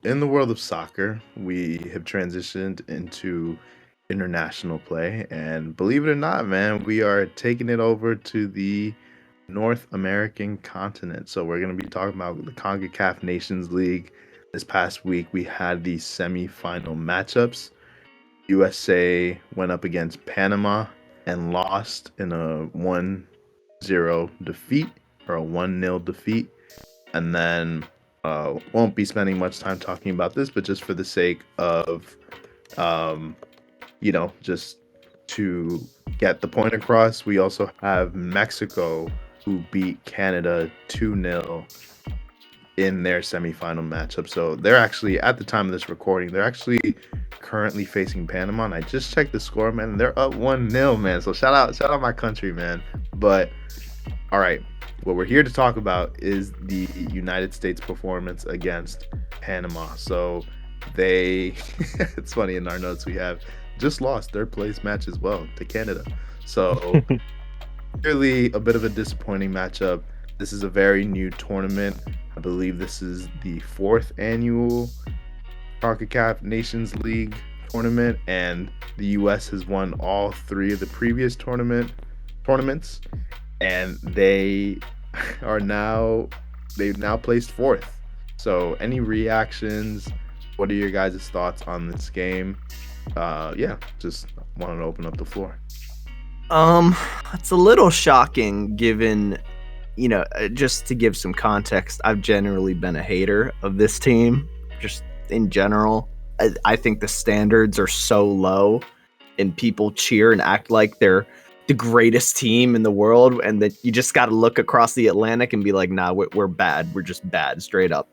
in the world of soccer, we have transitioned into international play. And believe it or not, man, we are taking it over to the North American continent. So we're going to be talking about the CONCACAF Nations League. This past week, we had the semifinal matchups. USA went up against Panama and lost in a 1-0 defeat or a 1-0 defeat. And then won't be spending much time talking about this, but just for the sake of, um, just to get the point across, we also have Mexico who beat Canada 2-0 in their semifinal matchup. So they're actually, at the time of this recording, they're actually currently facing Panama. And I just checked the score, man. They're up 1-0, man. So shout out my country, man. But all right, what we're here to talk about is the United States performance against Panama. So they, it's funny, in our notes we have just lost third place match as well to Canada. So clearly a bit of a disappointing matchup. This is a very new tournament. I believe this is the fourth annual CONCACAF Nations League tournament, and the U.S. has won all three of the previous tournaments, and they've now placed fourth. So, any reactions? What are your guys' thoughts on this game? Just wanted to open up the floor. It's a little shocking given, just to give some context, I've generally been a hater of this team, just in general. I think the standards are so low and people cheer and act like they're the greatest team in the world, and that you just got to look across the Atlantic and be like, nah, we're bad. We're just bad, straight up.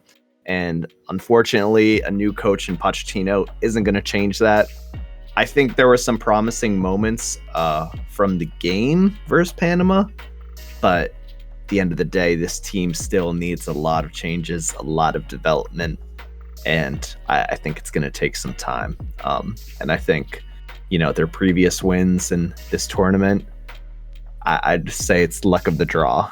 And unfortunately, a new coach in Pochettino isn't going to change that. I think there were some promising moments from the game versus Panama, but at the end of the day, this team still needs a lot of changes, a lot of development, and I think it's going to take some time. And I think, their previous wins in this tournament, I'd say it's luck of the draw.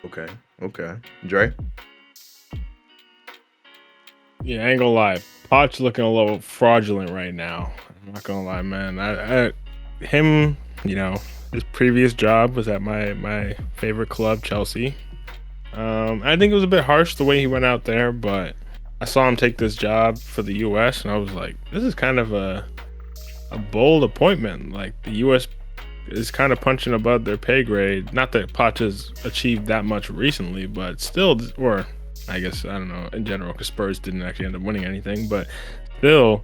Okay. Dre? Yeah, I ain't gonna lie. Pot's looking a little fraudulent right now. I'm not gonna lie, man. Him, his previous job was at my favorite club, Chelsea. I think it was a bit harsh the way he went out there, but I saw him take this job for the U.S. and I was like, this is kind of a bold appointment. Like, the U.S. is kind of punching above their pay grade. Not that Poch has achieved that much recently, but still, or I guess, I don't know, in general, because Spurs didn't actually end up winning anything, but still,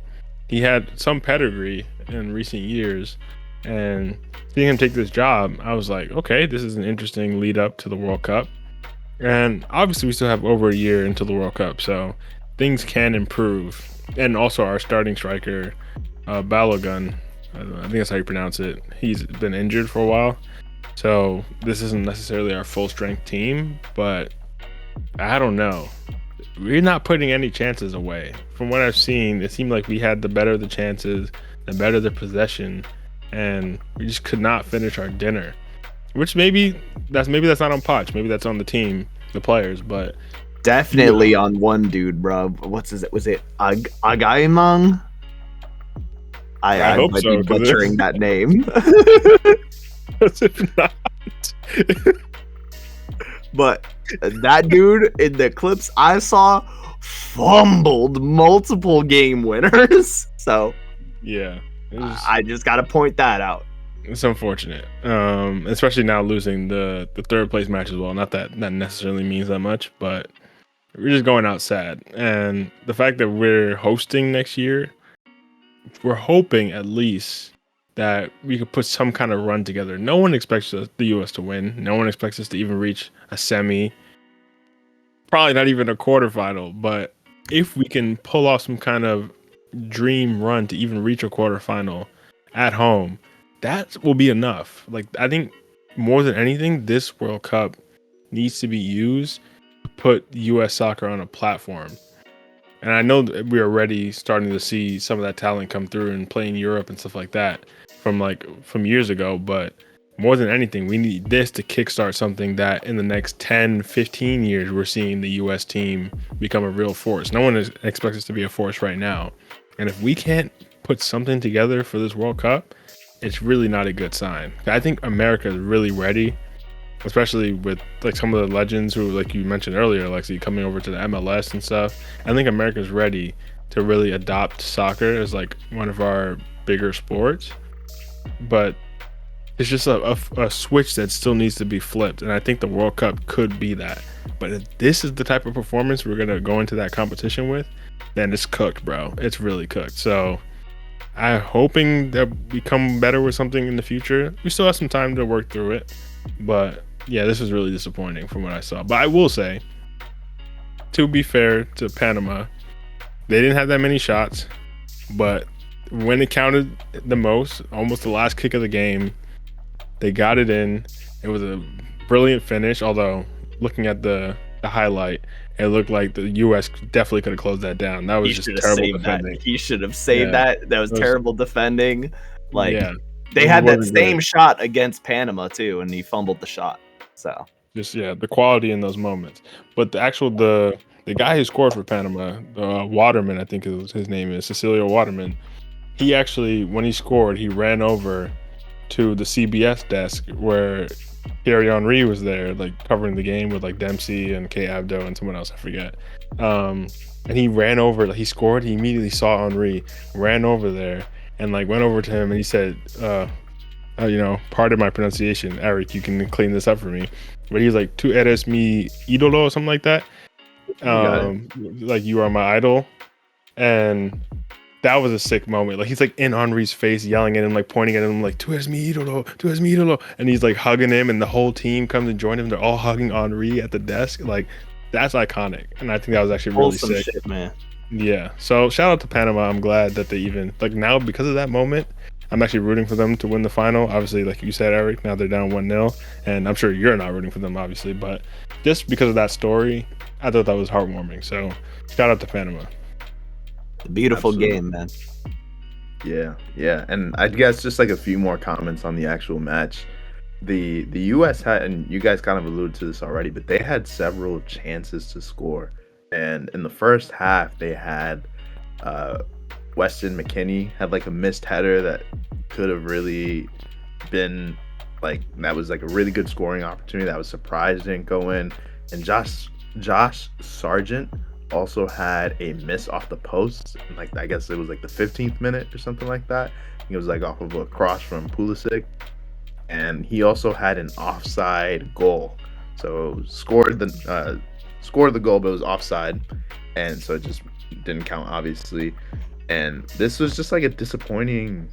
he had some pedigree in recent years. And seeing him take this job, I was like, okay, this is an interesting lead up to the World Cup. And obviously, we still have over a year into the World Cup, so things can improve. And also, our starting striker, Balogun, I think that's how you pronounce it, he's been injured for a while. So this isn't necessarily our full strength team, but I don't know. We're not putting any chances away. From what I've seen, it seemed like we had the better of the chances, the better the possession, and we just could not finish our dinner. Which maybe that's not on Poch. Maybe that's on the team, the players, but definitely on one dude, bro. What's his? Was it Agaimang? I hope might so, be butchering that name. If not. But that dude in the clips I saw fumbled multiple game winners. So yeah, I just got to point that out. It's unfortunate, especially now losing the third place match as well. Not that necessarily means that much, but we're just going out sad. And the fact that we're hosting next year, we're hoping at least that we could put some kind of run together. No one expects the U.S. to win. No one expects us to even reach a semi. Probably not even a quarterfinal. But if we can pull off some kind of dream run to even reach a quarterfinal at home, that will be enough. Like, I think more than anything, this World Cup needs to be used to put U.S. soccer on a platform. And I know that we're already starting to see some of that talent come through and play in Europe and stuff like that from years ago. But more than anything, we need this to kickstart something that in the next 10, 15 years, we're seeing the U.S. team become a real force. No one expects us to be a force right now. And if we can't put something together for this World Cup, it's really not a good sign. I think America is really ready, especially with like some of the legends who, like you mentioned earlier, Lexi, coming over to the MLS and stuff. I think America's ready to really adopt soccer as like one of our bigger sports. But it's just a switch that still needs to be flipped, and I think the World Cup could be that. But if this is the type of performance we're gonna go into that competition with, then it's cooked, bro. It's really cooked. So I'm hoping that we come better with something in the future. We still have some time to work through it, but yeah, this was really disappointing from what I saw. But I will say, to be fair to Panama, they didn't have that many shots, but when it counted the most, almost the last kick of the game, they got it in. It was a brilliant finish, although looking at the highlight, it looked like the U.S. definitely could have closed that down. That was just terrible defending. He should have saved that. That was terrible defending. Like, yeah, they had that same shot against Panama too, and he fumbled the shot. So just the quality in those moments. But the guy who scored for Panama, Waterman, I think his name is Cecilio Waterman. He actually, when he scored, he ran over to the CBS desk where Thierry Henry was there, like covering the game with like Dempsey and Kay Abdo and someone else, I forget. And he ran over, like he scored, he immediately saw Henry, ran over there and like went over to him and he said, pardon my pronunciation, Eric, you can clean this up for me. But he's like, "Tu eres mi ídolo," or something like that. Like, you are my idol. And that was a sick moment. Like, he's like in Henry's face, yelling at him, like pointing at him, like, "Tu eres mi ídolo, tu eres mi ídolo." And he's like hugging him, and the whole team comes and join him. They're all hugging Henry at the desk. Like, that's iconic. And I think that was actually really sick. Shit, man. Yeah. So shout out to Panama. I'm glad that they even, like, now because of that moment, I'm actually rooting for them to win the final. Obviously, like you said, Eric, now they're down 1-0. And I'm sure you're not rooting for them, obviously. But just because of that story, I thought that was heartwarming. So shout out to Panama. Beautiful game, man. Yeah. And I guess just like a few more comments on the actual match. The US had, and you guys kind of alluded to this already, but they had several chances to score. And in the first half, they had Weston McKennie had like a missed header that could have really been like, that was like a really good scoring opportunity. That was surprised didn't go in. And Josh Sargent also had a miss off the post, like I guess it was like the 15th minute or something like that. It was like off of a cross from Pulisic, and he also had an offside goal. So scored the goal, but it was offside, and so it just didn't count, obviously. And this was just like a disappointing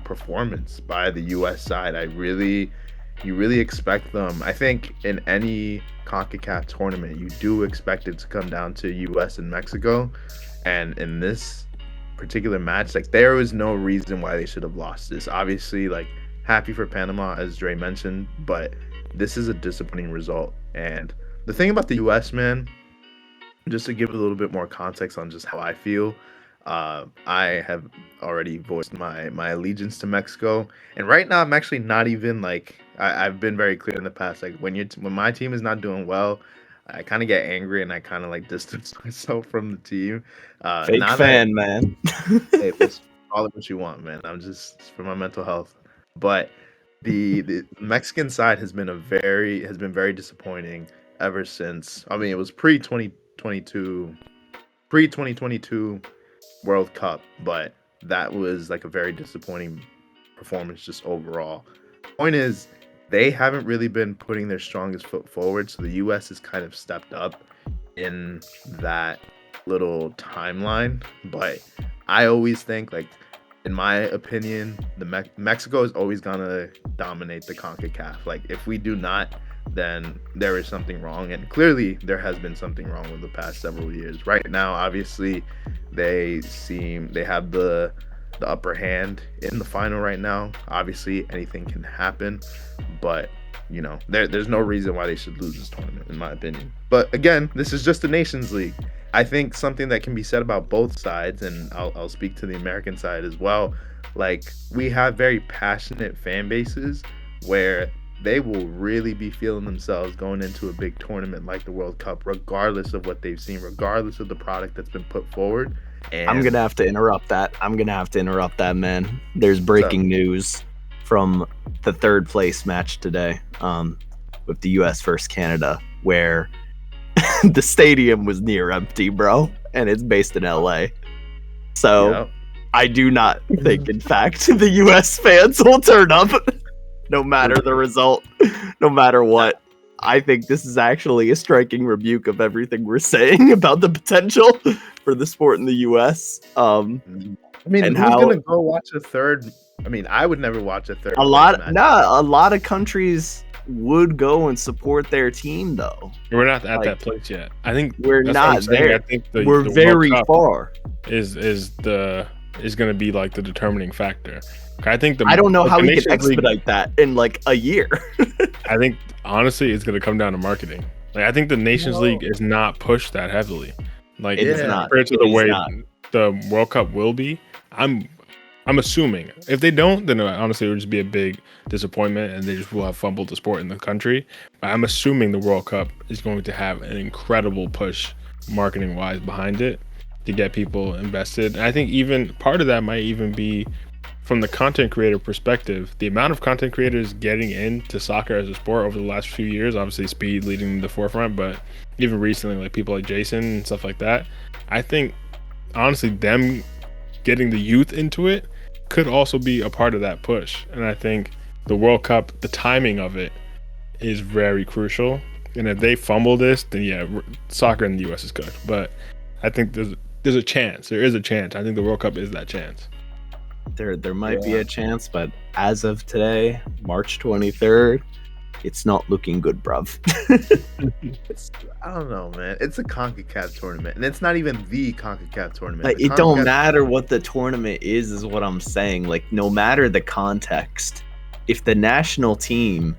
performance by the U.S. side. You really expect them. I think in any CONCACAF tournament, you do expect it to come down to U.S. and Mexico. And in this particular match, like, there was no reason why they should have lost this. Obviously, like, happy for Panama, as Dre mentioned, but this is a disappointing result. And the thing about the U.S., man, just to give a little bit more context on just how I feel, I have already voiced my allegiance to Mexico, and right now I'm actually not even like, I've been very clear in the past, like when my team is not doing well, I kind of get angry and I kind of like distance myself from the team. Fake fan, man. Hey, call it what you want, man. I'm just, it's for my mental health. But the Mexican side has been very disappointing ever since. I mean, it was pre 2022 World Cup, but that was like a very disappointing performance just overall. Point is, they haven't really been putting their strongest foot forward, so the U.S. has kind of stepped up in that little timeline. But I always think, like, in my opinion, Mexico is always gonna dominate the CONCACAF. Like, if we do not, then there is something wrong, and clearly there has been something wrong with the past several years. Right now, obviously, they have the upper hand in the final right now. Obviously, anything can happen, but you know, there's no reason why they should lose this tournament, in my opinion. But again, this is just the Nations League, I think something that can be said about both sides, and I'll speak to the American side as well. Like, we have very passionate fan bases where they will really be feeling themselves going into a big tournament like the World Cup, regardless of what they've seen, regardless of the product that's been put forward. And I'm gonna have to interrupt that, man. There's breaking news from the third place match today, with the U.S. versus Canada, where the stadium was near empty, bro, and it's based in LA. So Yep. I do not think, in fact, the U.S. fans will turn up, no matter the result, no matter what. I think this is actually a striking rebuke of everything we're saying about the potential for the sport in the U.S. I mean, and who's how gonna go watch a third? I mean, I would never watch a third. a lot of countries would go and support their team, though. We're not at Like, that place yet. I think we're that's what I'm not saying. there. I think We're the very World Cup far. is going to be like the determining factor. I think I don't know like how the we can Nations League- expedite that in like a year. I think honestly, it's going to come down to marketing. Like, I think the Nations League is not pushed that heavily. Like, It is not. compared to It the is way not. the World Cup will be. I'm assuming if they don't, then honestly it would just be a big disappointment, and they just will have fumbled the sport in the country. But I'm assuming the World Cup is going to have an incredible push, marketing wise, behind it to get people invested. And I think even part of that might even be from the content creator perspective. The amount of content creators getting into soccer as a sport over the last few years, obviously speed leading the forefront, but even recently, like people like Jason and stuff like that. I think honestly, them getting the youth into it could also be a part of that push. And I think the World Cup, the timing of it is very crucial. And if they fumble this, then yeah, soccer in the US is cooked. But I think there's a chance. There is a chance. I think the World Cup is that chance. There might be a chance, but as of today, March 23rd, it's not looking good, bruv. I don't know, man. It's a CONCACAF tournament, and it's not even the CONCACAF tournament. Like, The it don't CONCACAF matter what the tournament is what I'm saying. Like, no matter the context, if the national team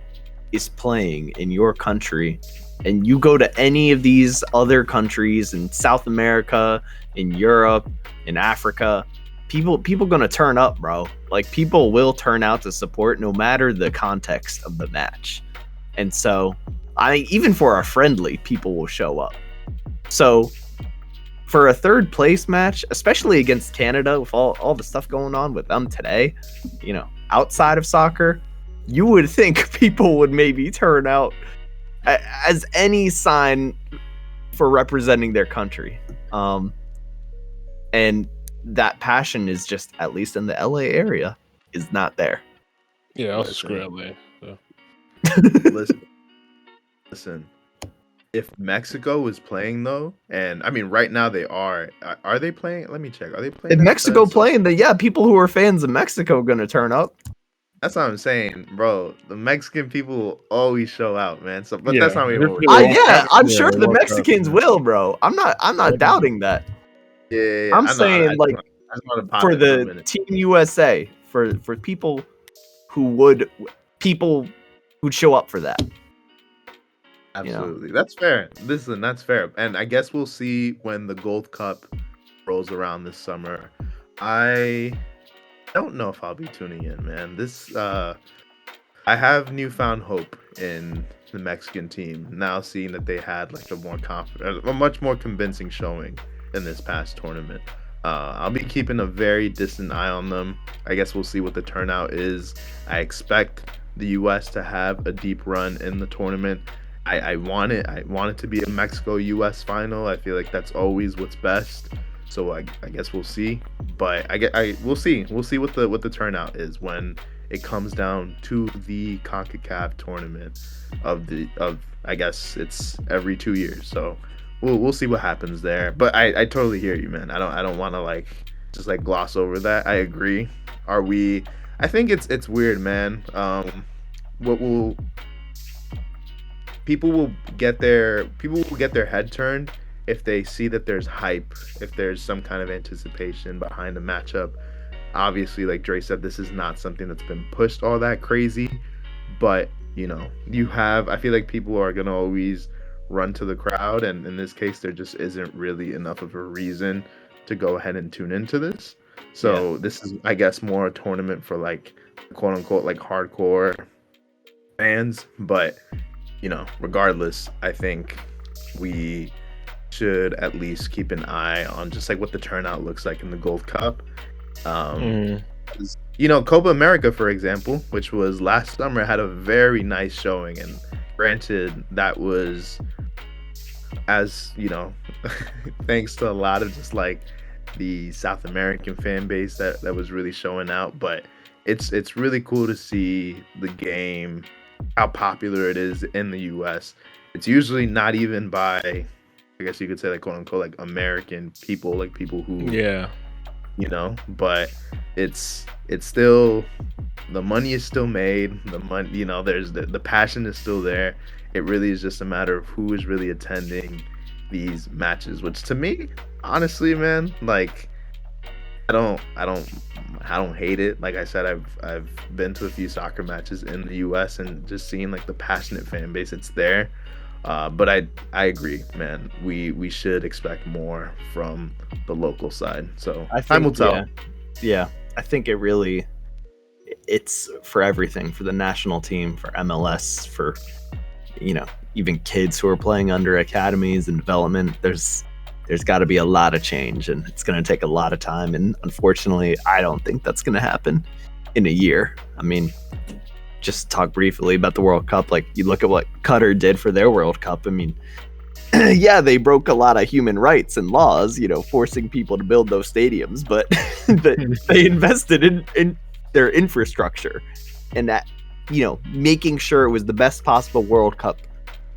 is playing in your country and you go to any of these other countries in South America, in Europe, in Africa, people gonna turn up, bro. Like, people will turn out to support no matter the context of the match. And so, even for a friendly, people will show up. So, for a third place match, especially against Canada, with all the stuff going on with them today, outside of soccer, you would think people would maybe turn out as any sign for representing their country. And that passion is just, at least in the LA area, is not there. Yeah, I'll screw LA. So. Listen. If Mexico was playing though, and I mean right now they are they playing? Let me check. Are they playing? If Mexico playing, then yeah, people who are fans of Mexico are gonna turn up. That's what I'm saying, bro. The Mexican people will always show out, man. So, but Yeah, that's not even. I'm sure the Mexicans will, bro. I'm not doubting that. Yeah. I'm saying, like, for the Team USA, for people who'd show up for that. Absolutely. That's fair. Listen, that's fair. And I guess we'll see when the Gold Cup rolls around this summer. I don't know if I'll be tuning in, man. I have newfound hope in the Mexican team now, seeing that they had like a much more convincing showing in this past tournament. I'll be keeping a very distant eye on them. I guess we'll see what the turnout is. I expect the US to have a deep run in the tournament. I want it to be a Mexico-US final. I feel like that's always what's best. So I guess we'll see. But we'll see. We'll see what the turnout is when it comes down to the CONCACAF tournament of I guess it's every 2 years. So we'll see what happens there. But I totally hear you, man. I don't want to just gloss over that. I agree. I think it's weird, man. People will get their head turned if they see that there's hype, if there's some kind of anticipation behind the matchup. Obviously, like Dre said, this is not something that's been pushed all that crazy, but I feel like people are gonna always run to the crowd, and in this case, there just isn't really enough of a reason to go ahead and tune into this. So this is, I guess, more a tournament for like quote unquote like hardcore fans. But regardless, I think we should at least keep an eye on just like what the turnout looks like in the Gold Cup. Copa America, for example, which was last summer, had a very nice showing, and granted, that was thanks to a lot of just like the South American fan base that was really showing out. But it's really cool to see the game, how popular it is in the US. It's usually not even by, I guess you could say, like quote unquote like American people, like people who but it's still, the money is still made, the money, there's the passion is still there. It really is just a matter of who is really attending these matches, which to me, honestly, man, like I don't hate it. Like I said, I've been to a few soccer matches in the US and just seeing like the passionate fan base, it's there. But I agree, man. We should expect more from the local side. So time will tell. Yeah, I think it's for everything, for the national team, for MLS, for even kids who are playing under academies and development. There's got to be a lot of change, and it's going to take a lot of time. And unfortunately, I don't think that's going to happen in a year. I mean, just talk briefly about the World Cup. Like, you look at what Qatar did for their World Cup. I mean, yeah, they broke a lot of human rights and laws, forcing people to build those stadiums, but they invested in their infrastructure, and that, making sure it was the best possible World Cup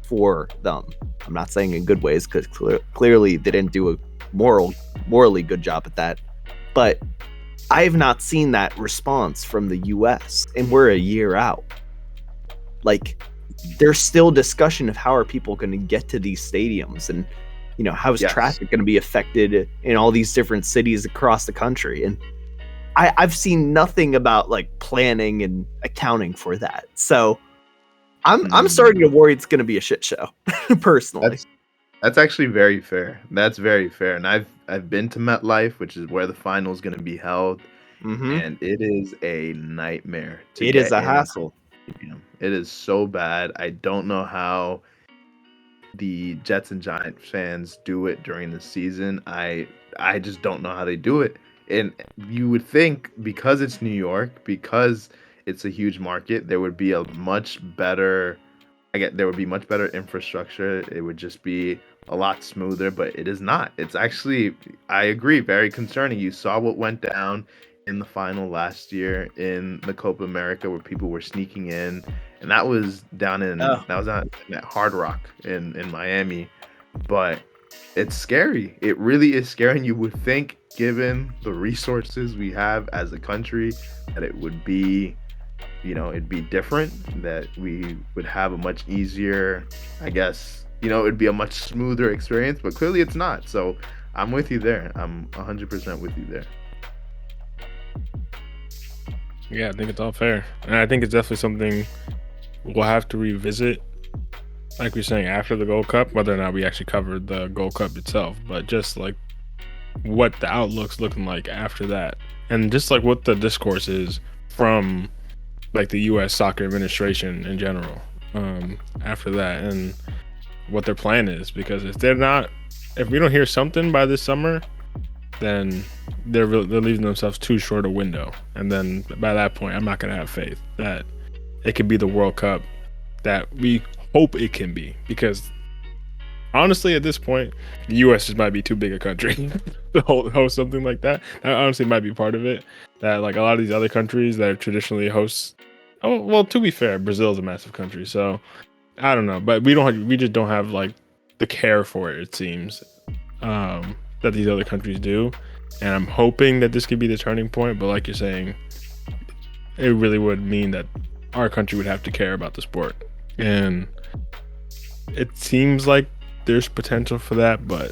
for them. I'm not saying in good ways, because clearly they didn't do a morally good job at that, but I have not seen that response from the US, and we're a year out. Like, there's still discussion of how are people going to get to these stadiums, and how is traffic going to be affected in all these different cities across the country. And I've seen nothing about like planning and accounting for that. So I'm starting to worry it's going to be a shit show, personally. That's actually very fair. That's very fair. And I've been to MetLife, which is where the final is going to be held, and it is a nightmare. It is a hassle. It is so bad. I don't know how the Jets and Giants fans do it during the season. I just don't know how they do it. And you would think, because it's New York, because it's a huge market, there would be much better infrastructure. It would just be a lot smoother, but it is not. It's actually, I agree, very concerning. You saw what went down in the final last year in the Copa America, where people were sneaking in, and that was down in at Hard Rock in Miami. But it's scary. It really is scary. And you would think, given the resources we have as a country, that it would be, it'd be different, that we would have a much easier, I guess, it'd be a much smoother experience, but clearly it's not. So I'm with you there. I'm 100% with you there. Yeah, I think it's all fair. And I think it's definitely something we'll have to revisit, like we're saying, after the Gold Cup, whether or not we actually covered the Gold Cup itself, but just like what the outlook's looking like after that, and just like what the discourse is from like the US soccer administration in general after that, and what their plan is. Because if we don't hear something by this summer, then they're leaving themselves too short a window. And then by that point, I'm not going to have faith that it could be the World Cup that we hope it can be. Because honestly, at this point, the US just might be too big a country to host something like that. That honestly might be part of it. That like a lot of these other countries that are traditionally hosts. Oh, well, to be fair, Brazil is a massive country, so I don't know. But we just don't have like the care for it seems, that these other countries do. And I'm hoping that this could be the turning point. But like you're saying, it really would mean that our country would have to care about the sport. And it seems like there's potential for that, but